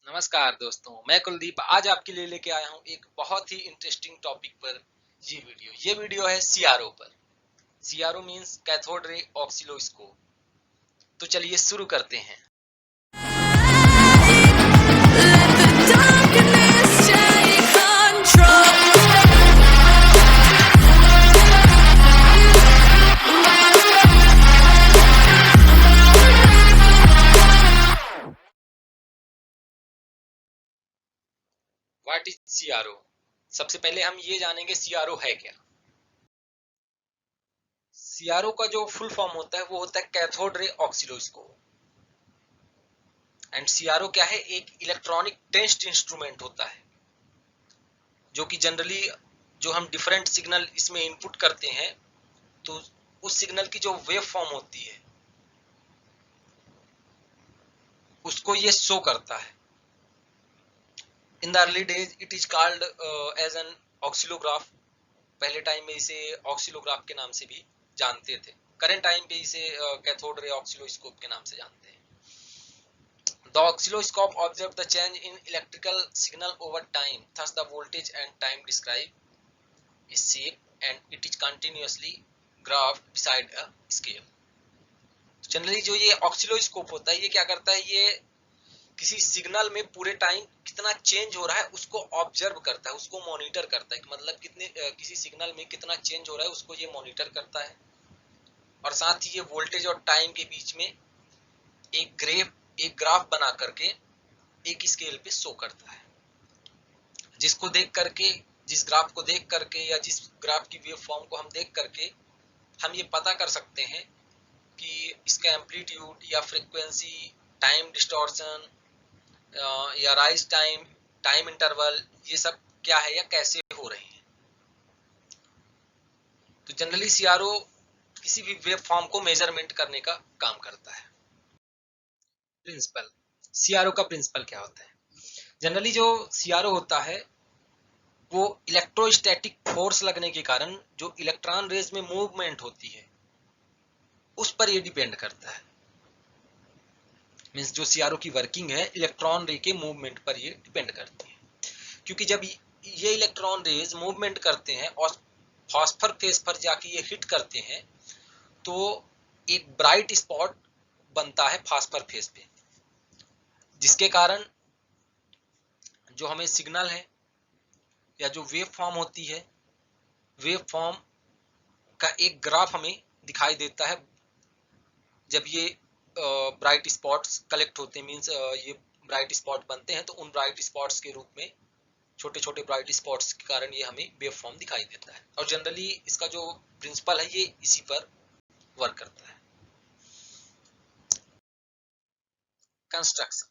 नमस्कार दोस्तों, मैं कुलदीप आज आपके लिए लेके आया हूँ एक बहुत ही इंटरेस्टिंग टॉपिक पर ये वीडियो है सीआरओ पर। CRO means cathode ray ऑक्सिलोस्कोप। तो चलिए शुरू करते हैं। What is CRO? सबसे पहले हम ये जानेंगे सीआरओ है क्या। सीआरओ का जो फुल फॉर्म होता है वो होता है कैथोड रे ऑक्सिलोस्कोप। एंड सीआरओ क्या है? एक इलेक्ट्रॉनिक टेस्ट इंस्ट्रूमेंट होता है जो कि जनरली जो हम डिफरेंट सिग्नल इसमें इनपुट करते हैं तो उस सिग्नल की जो वेव फॉर्म होती है उसको ये शो करता है। In the early days it is called as an oscillograph. पहले टाइम में इसे ऑक्सिलोग्राफ के नाम से भी जानते थे। करेंट टाइम पे इसे कैथोड रे ऑक्सिलोस्कोप के नाम से जानते हैं। The oscilloscope observes the change in electrical signal over time. Thus, the voltage and time describe is shape and it is continuously graphed beside a scale. Generally जो ये ऑक्सिलोस्कोप होता है ये क्या करता है? ये किसी सिग्नल में पूरे टाइम कितना चेंज हो रहा है उसको ऑब्जर्व करता है, उसको मॉनिटर करता है। मतलब किसी सिग्नल में कितना चेंज हो रहा है उसको ये मॉनिटर करता है और साथ ही ये वोल्टेज और टाइम के बीच में एक ग्राफ बना करके एक स्केल पे शो करता है, जिस ग्राफ को देख करके या जिस ग्राफ की वेव फॉर्म को हम देख करके हम ये पता कर सकते हैं कि इसका एम्पलीट्यूड या फ्रीक्वेंसी, टाइम डिस्टॉर्शन या राइज टाइम इंटरवल ये सब क्या है या कैसे हो रहे हैं। तो जनरली सीआरओ किसी भी वेव फॉर्म को मेजरमेंट करने का काम करता है। प्रिंसिपल, सीआरओ का प्रिंसिपल क्या होता है? जनरली जो सीआरओ होता है वो इलेक्ट्रोस्टैटिक फोर्स लगने के कारण जो इलेक्ट्रॉन रेज में मूवमेंट होती है उस पर ये डिपेंड करता है। मींस जो सीआरओ की वर्किंग है इलेक्ट्रॉन रे के मूवमेंट पर ये डिपेंड करती है। क्योंकि जब ये इलेक्ट्रॉन रेज मूवमेंट करते हैं और फॉस्फर फेस पर जाके ये हिट करते हैं तो एक ब्राइट स्पॉट बनता है फॉस्फर फेस पे, जिसके कारण जो हमें सिग्नल है या जो वेव फॉर्म होती है, वेव फॉर्म का एक ग्राफ हमें दिखाई देता है। जब ये ब्राइट स्पॉट्स कलेक्ट होते हैं, मींस ये ब्राइट स्पॉट बनते हैं तो उन ब्राइट स्पॉट्स के रूप में छोटे छोटे ब्राइट स्पॉट्स के कारण ये हमें वेव फॉर्म दिखाई देता है। और जनरली इसका जो प्रिंसिपल है ये इसी पर वर्क करता है। कंस्ट्रक्शन,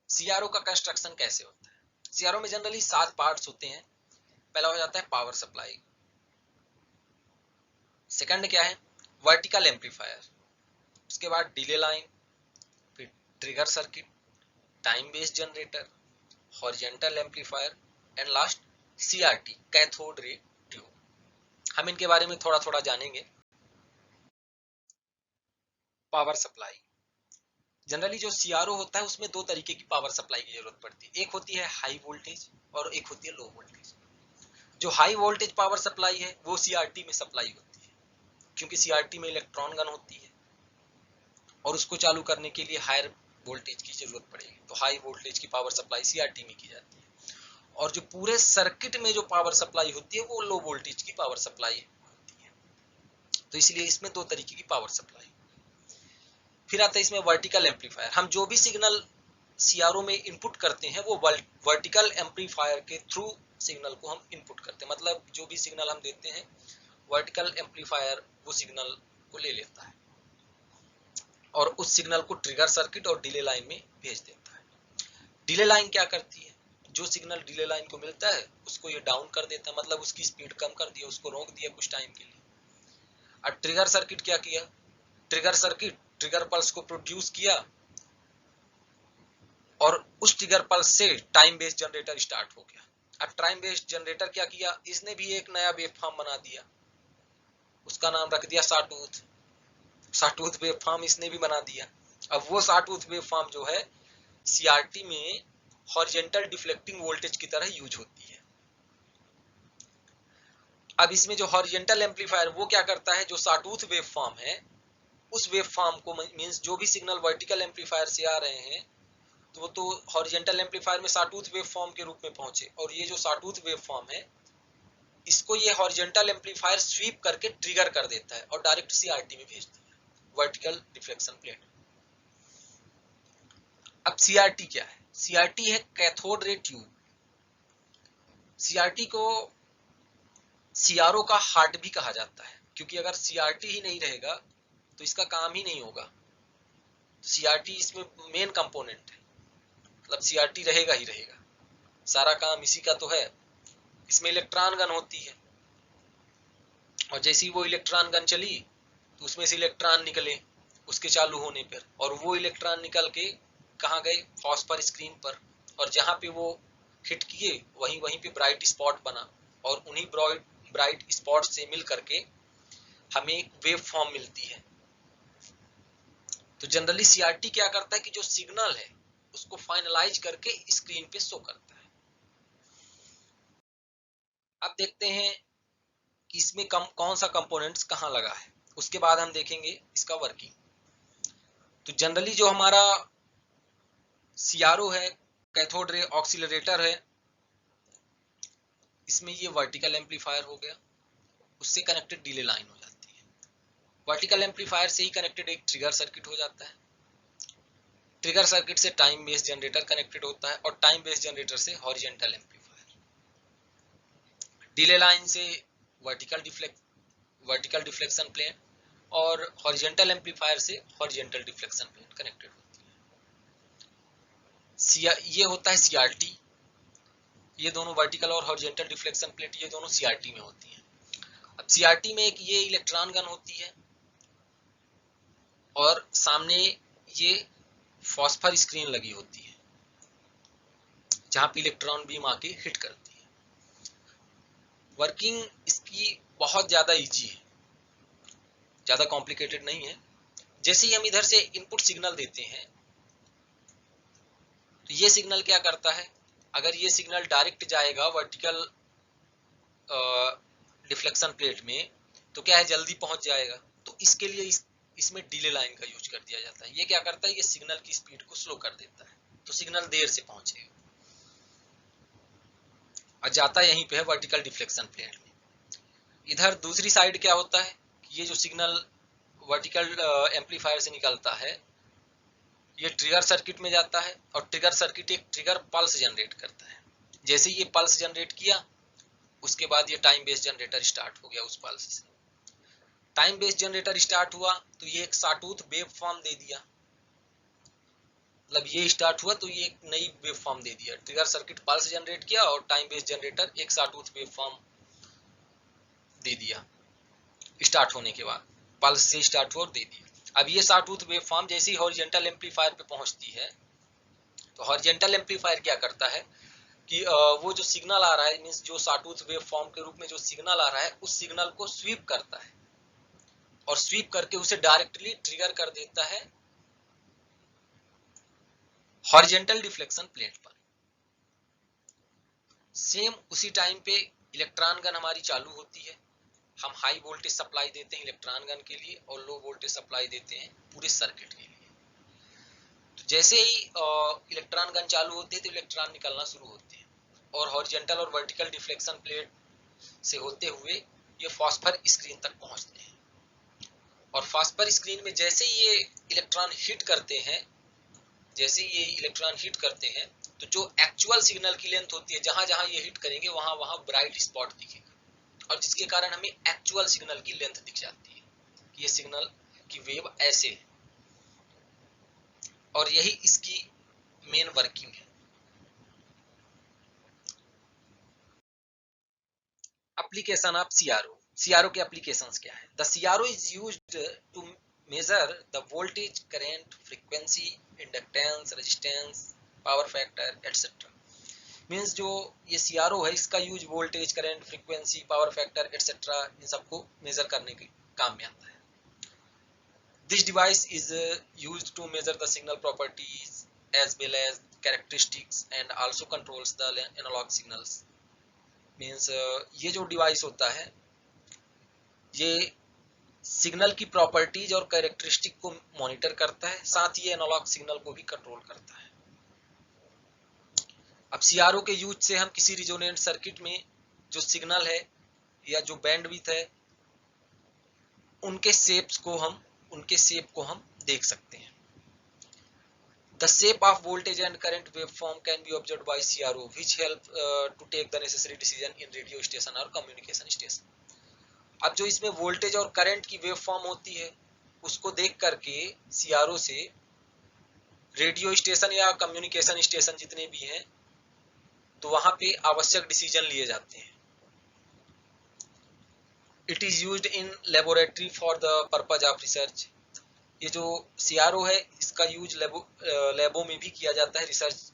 सीआरओ का कंस्ट्रक्शन कैसे होता है? सीआरओ में जनरली 7 पार्ट्स होते हैं। पहला हो जाता है पावर सप्लाई, सेकंड क्या है? वर्टिकल एम्पलीफायर, उसके बाद डिले लाइन, फिर trigger circuit, time based generator, horizontal amplifier and last CRT cathode ray tube. हम इनके बारे में थोड़ा थोड़ा जानेंगे। पावर सप्लाई, जनरली जो सीआरओ होता है उसमें 2 तरीके की पावर सप्लाई की जरूरत पड़ती है। एक होती है हाई वोल्टेज और एक होती है लो वोल्टेज। जो हाई वोल्टेज पावर सप्लाई है वो सीआरटी में सप्लाई होती है, क्योंकि सीआरटी में इलेक्ट्रॉन गन होती है और उसको चालू करने के लिए हायर वोल्टेज की जरूरत पड़ेगी, तो हाई वोल्टेज की पावर सप्लाई सीआरटी में की जाती है। और जो पूरे सर्किट में जो पावर सप्लाई होती है वो लो वोल्टेज की पावर सप्लाई होती है। तो इसलिए इसमें 2 तरीके की पावर सप्लाई। फिर आता है इसमें वर्टिकल एम्पलीफायर। हम जो भी सिग्नल सीआरओ में इनपुट करते हैं वो वर्टिकल एम्पलीफायर के थ्रू सिग्नल को हम इनपुट करते हैं। मतलब जो भी सिग्नल हम देते हैं वर्टिकल एम्पलीफायर वो सिग्नल को ले लेता है और उस सिग्नल को ट्रिगर सर्किट और डिले लाइन में भेज देता है। डिले लाइन क्या करती है? जो सिग्नल डिले लाइन को मिलता है उसको ये डाउन कर देता है, मतलब उसकी स्पीड कम कर दिया, उसको रोक दिया कुछ टाइम के लिए। और ट्रिगर सर्किट क्या किया? ट्रिगर सर्किट ट्रिगर पल्स को प्रोड्यूस किया और उस ट्रिगर पल्स से टाइम बेस्ड जनरेटर स्टार्ट हो गया। अब टाइम बेस्ड जनरेटर क्या किया? इसने भी एक नया वेव फॉर्म बना दिया, उसका नाम रख दिया साटूथ वेव फॉर्म इसने भी बना दिया। अब वो साटूथ वेव फॉर्म जो है सीआरटी में हॉरिजेंटल डिफ्लेक्टिंग वोल्टेज की तरह यूज होती है। अब इसमें जो हॉरिजेंटल एम्पलीफायर वो क्या करता है, जो सॉटूथ वेव फॉर्म है उस वेव फॉर्म को, मींस जो भी सिग्नल वर्टिकल एम्पलीफायर से आ रहे हैं तो वो तो हॉरिजेंटल एम्पलीफायर में सॉटूथ वेव फॉर्म के रूप में पहुंचे, और ये जो सॉटूथ वेव फॉर्म है इसको ये हॉरिजेंटल एम्पलीफायर स्वीप करके ट्रिगर कर देता है और डायरेक्ट सीआरटी में भेज दिया, वर्टिकल रिफ्लेक्शन प्लेट। अब सीआरटी क्या है? सीआरटी है कैथोड रे ट्यूब। सीआरटी को सीआरओ का हार्ट भी कहा जाता है, क्योंकि अगर सीआरटी ही नहीं रहेगा तो इसका काम ही नहीं होगा। सीआरटी इसमें मेन कंपोनेंट है, मतलब सीआरटी रहेगा ही रहेगा, सारा काम इसी का तो है। इसमें इलेक्ट्रॉन गन होती है और जैसे ही वो इलेक्ट्रॉन गन चली तो उसमें से इलेक्ट्रॉन निकले उसके चालू होने पर, और वो इलेक्ट्रॉन निकल के कहाँ गए? फॉस्फर स्क्रीन पर, और जहां पे वो हिट किए वहीं पे ब्राइट स्पॉट बना, और उन्हीं ब्राइट स्पॉट से मिल करके हमें एक वेव फॉर्म मिलती है। तो जनरली सीआरटी क्या करता है कि जो सिग्नल है उसको फाइनलाइज करके स्क्रीन पे शो करता है। अब देखते हैं कि इसमें कौन सा कंपोनेंट्स कहाँ लगा है, उसके बाद हम देखेंगे इसका वर्किंग। तो जनरली जो हमारा सीआरओ है, कैथोड रे ऑक्सीलरेटर है, इसमें ये वर्टिकल एम्पलीफायर हो गया, उससे कनेक्टेड डिले लाइन हो जाती है। वर्टिकल एम्पलीफायर से ही कनेक्टेड एक ट्रिगर सर्किट हो जाता है, ट्रिगर सर्किट से टाइम बेस्ड जनरेटर कनेक्टेड होता है, और टाइम बेस्ड जनरेटर से हॉरिजेंटल एम्पलीफायर, डिले लाइन से वर्टिकल डिफ्लेक्शन प्लेन, और हॉरिजेंटल एम्पलीफायर से हॉरिजेंटल डिफ्लेक्शन प्लेन कनेक्टेड होती है। ये होता है सीआरटी, ये दोनों वर्टिकल और हॉरिजेंटल डिफ्लेक्शन प्लेट ये दोनों सीआरटी में होती हैं। अब सीआरटी में एक ये इलेक्ट्रॉन गन होती है और सामने ये फॉस्फर स्क्रीन लगी होती है जहां पे इलेक्ट्रॉन बीम आके हिट करती है। वर्किंग इसकी बहुत ज्यादा इजी है, ज्यादा कॉम्प्लिकेटेड नहीं है। जैसे ही हम इधर से इनपुट सिग्नल देते हैं तो ये सिग्नल क्या करता है, अगर ये सिग्नल डायरेक्ट जाएगा वर्टिकल डिफ्लेक्शन प्लेट में तो क्या है, जल्दी पहुंच जाएगा। तो इसके लिए इसमें डिले लाइन का यूज कर दिया जाता है। ये क्या करता है, ये सिग्नल की स्पीड को स्लो कर देता है, तो सिग्नल देर से पहुंचेगा, और जाता यहीं पे है वर्टिकल डिफ्लेक्शन प्लेट में। इधर दूसरी साइड क्या होता है, ये जो सिग्नल वर्टिकल एम्पलीफायर से निकलता है ये ट्रिगर सर्किट में जाता है, और ट्रिगर सर्किट एक ट्रिगर पल्स जनरेट करता है। जैसे ये पल्स जनरेट किया उसके बाद ये टाइम बेस्ड जनरेटर स्टार्ट हो गया। उस पल्स से टाइम बेस्ड जनरेटर स्टार्ट हुआ तो ये एक सॉटूथ वेव फॉर्म दे दिया, मतलब ये स्टार्ट हुआ तो ये एक नई वेव फॉर्म दे दिया। ट्रिगर सर्किट पल्स जनरेट किया और टाइम बेस्ड जनरेटर एक सॉटूथ वेव फॉर्म दे दिया स्टार्ट होने के बाद, पल्स से स्टार्ट हुआ और दे दिया। अब ये सॉटूथ वेव फॉर्म जैसे ही हॉरिजेंटल एम्पलीफायर पे पहुंचती है तो हॉरिजेंटल एम्पलीफायर क्या करता है कि वो जो सिग्नल आ रहा है, मींस जो सॉटूथ वेव फॉर्म के रूप में जो सिग्नल आ रहा है उस सिग्नल को स्वीप करता है, और स्वीप करके उसे डायरेक्टली ट्रिगर कर देता है हॉरिजेंटल डिफ्लेक्शन प्लेट पर। सेम उसी टाइम पे इलेक्ट्रॉन गन हमारी चालू होती है, हम हाई वोल्टेज सप्लाई देते हैं इलेक्ट्रॉन गन के लिए और लो वोल्टेज सप्लाई देते हैं पूरे सर्किट के लिए। तो जैसे ही इलेक्ट्रॉन गन चालू होती है तो इलेक्ट्रॉन निकलना शुरू होते हैं, और हॉरिजेंटल और वर्टिकल डिफ्लेक्शन प्लेट से होते हुए ये फॉस्फर स्क्रीन तक पहुंचते हैं। और फॉस्फर स्क्रीन में जैसे ये इलेक्ट्रॉन हिट करते हैं, जैसे ये इलेक्ट्रॉन हिट करते हैं तो जो एक्चुअल सिग्नल की लेंथ होती है, जहां जहां ये हिट करेंगे वहां वहां ब्राइट स्पॉट दिखेगा, और जिसके कारण हमें एक्चुअल सिग्नल की लेंथ दिख जाती है कि ये सिग्नल की वेव ऐसे है, और यही इसकी मेन वर्किंग है। Application of CRO. सीआरओ के एप्लीकेशंस क्या है? The CRO is used to measure the voltage, current, frequency, inductance, resistance, power factor, etc. Means जो ये सीआरओ है इसका use voltage, current, frequency, power factor etcetera इन सबको मेजर करने के काम में आता है। This device is used to measure the signal properties as well as characteristics and also controls the analog signals. Means ये जो डिवाइस होता है ये सिग्नल की प्रॉपर्टीज और कैरेक्टरिस्टिक को मॉनिटर करता है, साथ ही एनालॉग सिग्नल को भी कंट्रोल करता है। अब सीआरओ के यूज से हम किसी रिजोनेंट सर्किट में जो सिग्नल है या जो बैंडविड्थ है उनके शेप को हम देख सकते हैं। The shape of voltage and current waveform can be observed by CRO, which help to take the necessary decision in radio station or communication station. अब जो इसमें वोल्टेज और करंट की वेवफॉर्म होती है उसको देख करके सीआरओ से रेडियो स्टेशन या कम्युनिकेशन स्टेशन जितने भी हैं तो वहां पे आवश्यक डिसीजन लिए जाते हैं। It is used in laboratory for the purpose of research. ये जो सीआरओ है इसका यूज लैबों में भी किया जाता है रिसर्च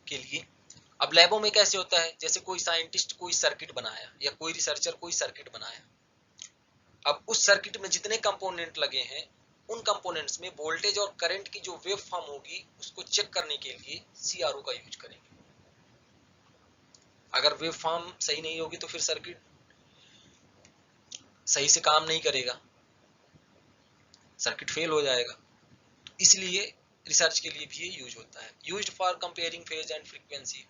के लिए। अब लैबों में कैसे होता है, जैसे कोई साइंटिस्ट कोई सर्किट बनाया या कोई रिसर्चर कोई सर्किट बनाया, अब उस सर्किट में जितने कंपोनेंट लगे हैं उन कंपोनेंट्स में वोल्टेज और करंट की जो वेव फॉर्म होगी उसको चेक करने के लिए सीआरओ का यूज करेंगे। अगर वेव फॉर्म सही नहीं होगी तो फिर सर्किट सही से काम नहीं करेगा, सर्किट फेल हो जाएगा। इसलिए रिसर्च के लिए भी ये यूज होता है। Used for comparing phase and frequency,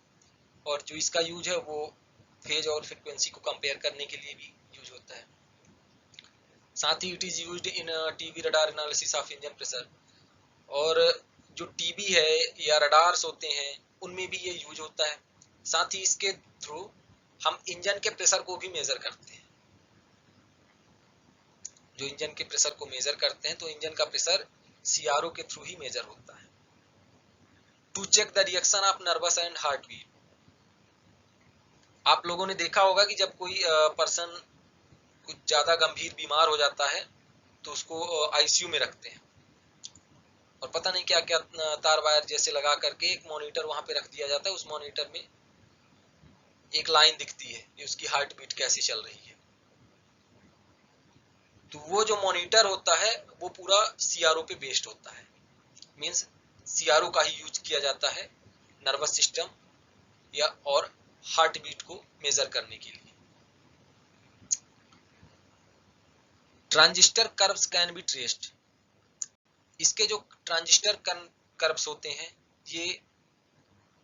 और जो इसका यूज है वो फेज और फ्रीक्वेंसी को कंपेयर करने के लिए भी यूज होता है। साथ ही it is used in TV radar analysis of engine pressure, और जो टीवी है या रडार्स होते हैं उनमें भी ये यूज होता है। साथ ही इसके थ्रू हम इंजन के प्रेशर को भी मेजर करते हैं। जो इंजन के प्रेशर को मेजर करते हैं तो इंजन का प्रेशर सीआरओ के थ्रू ही मेजर होता है। To check the reaction of nerves and heartbeat, आप लोगों ने देखा होगा कि जब कोई पर्सन कुछ ज्यादा गंभीर बीमार हो जाता है तो उसको आईसीयू में रखते हैं और पता नहीं क्या क्या तार वायर जैसे लगा करके एक मॉनिटर वहां पे रख दिया जाता है। उस मॉनिटर में एक लाइन दिखती है कि उसकी हार्ट बीट कैसे चल रही है। तो वो जो मॉनिटर होता है वो पूरा सीआरओ पे बेस्ड होता है। मींस सीआरओ का ही यूज किया जाता है नर्वस सिस्टम या और हार्ट बीट को मेजर करने के लिए। Transistor curves can be traced, इसके जो ट्रांजिस्टर कर्व्स होते हैं ये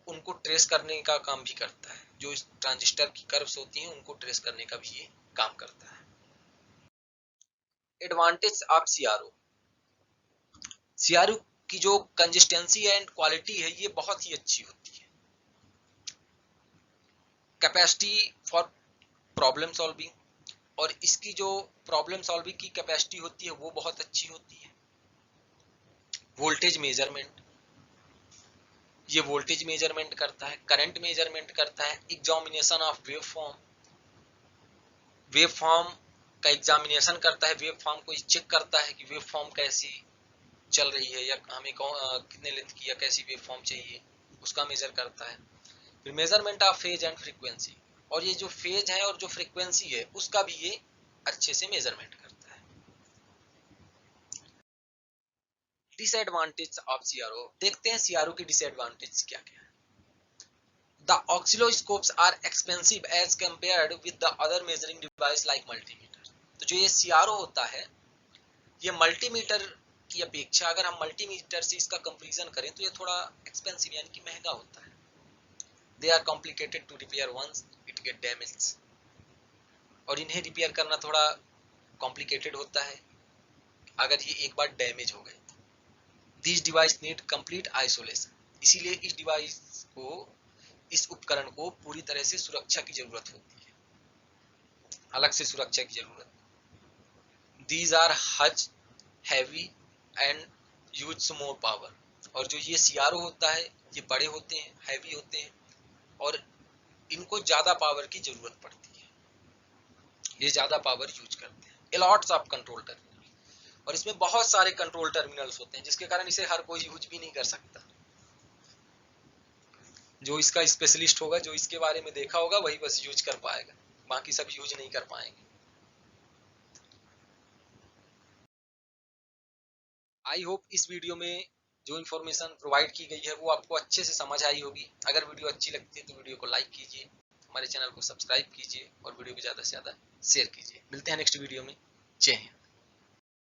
उनको ट्रेस करने का काम भी करता है। जो इस ट्रांजिस्टर की कर्व्स होती हैं उनको ट्रेस करने का भी ये काम करता है। एडवांटेज ऑफ सीआरओ, सीआरओ की जो कंसिस्टेंसी एंड क्वालिटी है ये बहुत ही अच्छी होती है। कैपेसिटी फॉर प्रॉब्लम सॉल्विंग, और इसकी जो प्रॉब्लम सॉल्विंग की कैपेसिटी होती है वो बहुत अच्छी होती है। वोल्टेज मेजरमेंट, ये वोल्टेज मेजरमेंट करता है, करंट मेजरमेंट करता है, examination of wave form, wave form का एग्जामिनेशन करता है, वेव फॉर्म को चेक करता है कि वेव फॉर्म कैसी चल रही है या हमें कितने लेंथ की या कैसी वेव फॉर्म चाहिए उसका मेजर करता है। फिर measurement of phase and frequency, और ये जो फेज है और जो फ्रीक्वेंसी है उसका भी ये अच्छे से मेजरमेंट करता है। डिसएडवांटेज ऑफ सीआरओ, देखते हैं सीआरओ की डिसएडवांटेज क्या क्या है। The oscilloscopes are expensive as compared with the other measuring device like multimeter। तो जो ये सीआरओ होता है ये मल्टीमीटर की अपेक्षा अगर हम मल्टीमीटर से इसका कंपैरिजन करें तो ये थोड़ा एक्सपेंसिव यानी कि महंगा होता है। They are complicated to repair once it get damaged, और इन्हें रिपेयर करना थोड़ा कॉम्प्लिकेटेड होता है अगर ये एक बार डैमेज हो गए। These device need complete isolation, इसीलिए इस डिवाइस को, इस उपकरण को पूरी तरह से सुरक्षा की जरूरत होती है, अलग से सुरक्षा की जरूरत। These are huge, heavy and use more power, और जो ये सीआरओ होता है ये बड़े होते हैं, हैवी होते हैं और इनको ज्यादा पावर की जरूरत पड़ती है, ये ज्यादा पावर यूज करते हैं। लॉट्स ऑफ कंट्रोल टर्मिनल, और इसमें बहुत सारे कंट्रोल टर्मिनल्स होते हैं जिसके कारण इसे हर कोई यूज भी नहीं कर सकता। जो इसका स्पेशलिस्ट होगा, जो इसके बारे में देखा होगा वही बस यूज कर पाएगा, बाकी सब यूज नहीं कर पाएंगे। आई होप इस वीडियो में जो इन्फॉर्मेशन प्रोवाइड की गई है वो आपको अच्छे से समझ आई होगी। अगर वीडियो अच्छी लगती है तो वीडियो को लाइक कीजिए, हमारे चैनल को सब्सक्राइब कीजिए और वीडियो को ज़्यादा से ज़्यादा शेयर कीजिए। मिलते हैं नेक्स्ट वीडियो में। जय हिंद।